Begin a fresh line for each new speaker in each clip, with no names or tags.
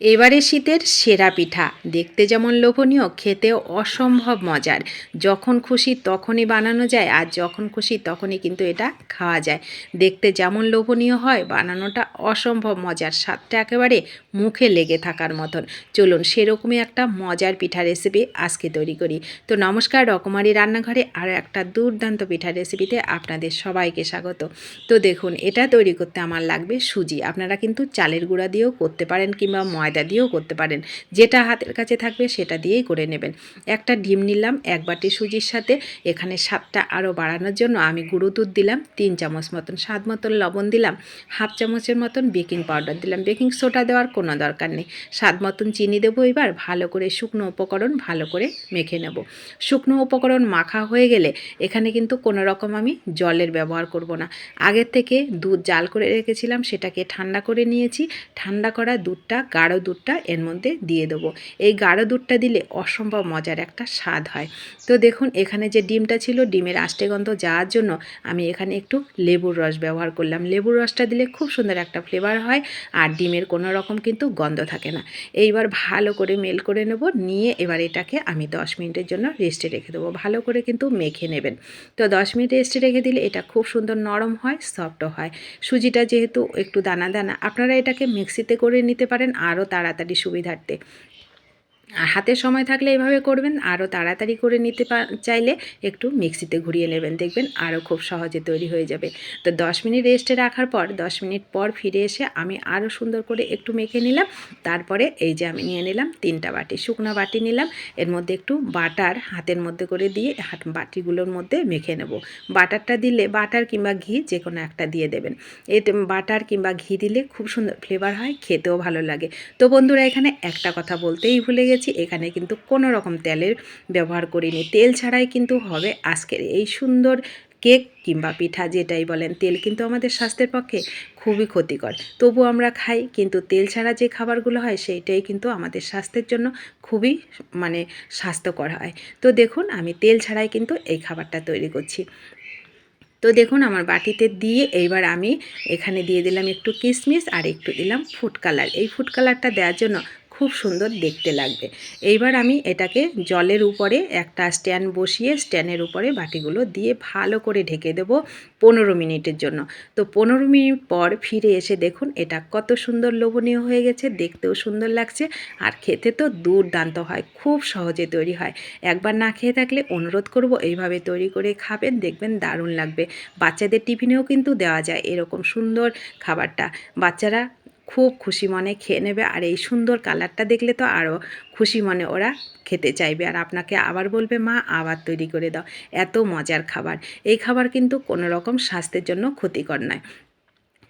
এবারে শীতের সেরা পিঠা দেখতে যেমন লোভনীয়, খেতেও অসম্ভব মজার। যখন খুশি তখনই বানানো যায়, আর যখন খুশি তখনই কিন্তু এটা খাওয়া যায়। দেখতে যেমন লোভনীয় হয়, বানানোটা অসম্ভব মজার, স্বাদটা একেবারে মুখে লেগে থাকার মতন। চলুন সেরকমই একটা মজার পিঠা রেসিপি আজকে তৈরি করি। তো নমস্কার, রকমারি রান্নাঘরে আরও একটা দুর্দান্ত পিঠা রেসিপিতে আপনাদের সবাইকে স্বাগত। তো দেখুন, এটা তৈরি করতে আমার লাগবে সুজি। আপনারা কিন্তু চালের গুঁড়া দিয়েও করতে পারেন কিংবা ময়দা দিয়েও করতে পারেন, যেটা হাতের কাছে থাকবে সেটা দিয়েই করে নেবেন। একটা ডিম নিলাম এক বাটি সুজির সাথে। এখানে স্বাদটা আরও বাড়ানোর জন্য আমি গুঁড়ো দুধ দিলাম 3 চামচ মতন, স্বাদ মতন লবণ দিলাম, হাফ চামচের মতন বেকিং পাউডার দিলাম। বেকিং সোডা দেওয়ার কোনো দরকার নেই। স্বাদ মতন চিনি দেবো। এবার ভালো করে শুকনো উপকরণ ভালো করে মেখে নেব। শুকনো উপকরণ মাখা হয়ে গেলে এখানে কিন্তু কোনো রকম আমি জলের ব্যবহার করব না। আগের থেকে দুধ জাল করে রেখেছিলাম, সেটাকে ঠান্ডা করে নিয়েছি। ঠান্ডা করা দুধটা, গাঢ় দুধটা এর মধ্যে দিয়ে দেবো। এই গাঢ় দুধটা দিলে অসম্ভব মজার একটা স্বাদ হয়। তো দেখুন, এখানে যে ডিমটা ছিল, ডিমের আষ্টে গন্ধ যাওয়ার জন্য আমি এখানে একটু লেবুর রস ব্যবহার করলাম। লেবুর রসটা দিলে খুব সুন্দর একটা ফ্লেভার হয়, আর ডিমের কোনো রকম কিন্তু গন্ধ থাকে না। এইবার ভালো করে মেল করে নেব। নিয়ে এবার এটাকে আমি 10 মিনিটের জন্য রেস্টে রেখে দেবো। ভালো করে কিন্তু মেখে নেবেন। তো 10 মিনিট রেস্টে রেখে দিলে এটা খুব সুন্দর নরম হয়, সফটও হয়। সুজিটা যেহেতু একটু দানা দানা, আপনারা এটাকে মিক্সিতে করে নিতে পারেন আরও তাড়াতাড়ি সুবিধার্থে। আর হাতে সময় থাকলে এভাবে করবেন। আরও তাড়াতাড়ি করে নিতে চাইলে একটু মিক্সিতে ঘুরিয়ে নেবেন, দেখবেন আরও খুব সহজে তৈরি হয়ে যাবে। তো 10 মিনিট রেস্টে রাখার পর 10 মিনিট পর ফিরে এসে আমি আরও সুন্দর করে একটু মেখে নিলাম। তারপরে এই যে আমি নিয়ে নিলাম 3টা বাটি, শুকনো বাটি নিলাম। এর মধ্যে একটু বাটার হাতের মধ্যে করে দিয়ে বাটিগুলোর মধ্যে মেখে নেব। বাটারটা দিলে, বাটার কিংবা ঘি যে কোনো একটা দিয়ে দেবেন। বাটার কিংবা ঘি দিলে খুব সুন্দর ফ্লেভার হয়, খেতেও ভালো লাগে। তো বন্ধুরা, এখানে একটা কথা বলতেই ভুলে গেছি, এখানে কিন্তু কোনো রকম তেলের ব্যবহার করিনি। তেল ছাড়াই কিন্তু হবে আজকের এই সুন্দর কেক কিংবা পিঠা যেটাই বলেন। তেল কিন্তু আমাদের স্বাস্থ্যের পক্ষে খুবই ক্ষতিকর, তবু আমরা খাই। কিন্তু তেল ছাড়া যে খাবারগুলো হয় সেইটাই কিন্তু আমাদের স্বাস্থ্যের জন্য খুবই স্বাস্থ্যকর হয়। তো দেখুন, আমি তেল ছাড়াই কিন্তু এই খাবারটা তৈরি করছি। তো দেখুন, আমার বাটিতে দিয়ে এইবার আমি এখানে দিয়ে দিলাম একটু কিশমিশ আর একটু দিলাম ফুড কালার। এই ফুড কালারটা দেওয়ার জন্য খুব সুন্দর দেখতে লাগবে। এইবার আমি এটাকে জলের উপরে একটা স্ট্যান্ড বসিয়ে স্ট্যান্ডের উপরে বাটিগুলো দিয়ে ভালো করে ঢেকে দেবো 15 মিনিটের জন্য। তো 15 মিনিট পর ফিরে এসে দেখুন এটা কত সুন্দর লোভনীয় হয়ে গেছে, দেখতেও সুন্দর লাগছে, আর খেতে তো দুর্দান্ত হয়, খুব সহজে তৈরি হয়। একবার না খেয়ে থাকলে অনুরোধ করব এইভাবে তৈরি করে খাবেন, দেখবেন দারুণ লাগবে। বাচ্চাদের টিফিনেও কিন্তু দেওয়া যায় এরকম সুন্দর খাবারটা। বাচ্চারা খুব খুশি মনে খেয়ে নেবে, আর এই সুন্দর কালারটা দেখলে তো আরও খুশি মনে ওরা খেতে চাইবে, আর আপনাকে আবার বলবে মা আবার তৈরি করে দাও। এত মজার খাবার। এই খাবার কিন্তু কোনো রকম স্বাস্থ্যের জন্য ক্ষতিকর নয়।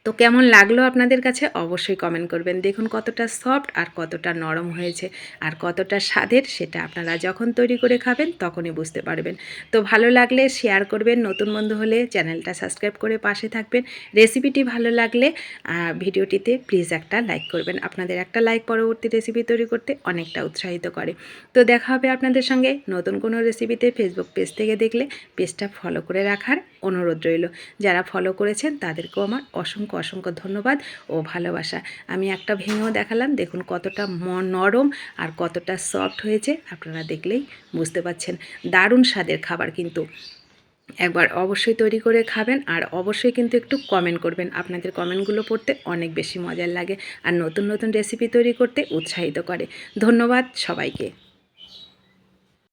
তো কেমন লাগলো আপনাদের কাছে অবশ্যই কমেন্ট করবেন। দেখুন কতটা সফট আর কতটা নরম হয়েছে, আর কতটা স্বাদের সেটা আপনারা যখন তৈরি করে খাবেন তখনই বুঝতে পারবেন। তো ভালো লাগলে শেয়ার করবেন, নতুন বন্ধু হলে চ্যানেলটা সাবস্ক্রাইব করে পাশে থাকবেন। রেসিপিটি ভালো লাগলে ভিডিওটিতে প্লিজ একটা লাইক করবেন। আপনাদের একটা লাইক পরবর্তী রেসিপি তৈরি করতে অনেকটা উৎসাহিত করে। তো দেখা হবে আপনাদের সঙ্গে নতুন কোনো রেসিপিতে। ফেসবুক পেজ থেকে দেখলে পেজটা ফলো করে রাখার অনুরোধ রইল। যারা ফলো করেছেন তাদেরকেও আমার অসংখ্য অসংখ্য ধন্যবাদ ও ভালোবাসা। আমি একটা ভেঙেও দেখালাম, দেখুন কতটা নরম আর কতটা সফট হয়েছে, আপনারা দেখলেই বুঝতে পাচ্ছেন। দারুণ স্বাদের খাবার কিন্তু। একবার অবশ্যই তৈরি করে খাবেন, আর অবশ্যই কিন্তু একটু কমেন্ট করবেন। আপনাদের কমেন্টগুলো পড়তে অনেক বেশি মজার লাগে, আর নতুন নতুন রেসিপি তৈরি করতে উৎসাহিত করে। ধন্যবাদ সবাইকে।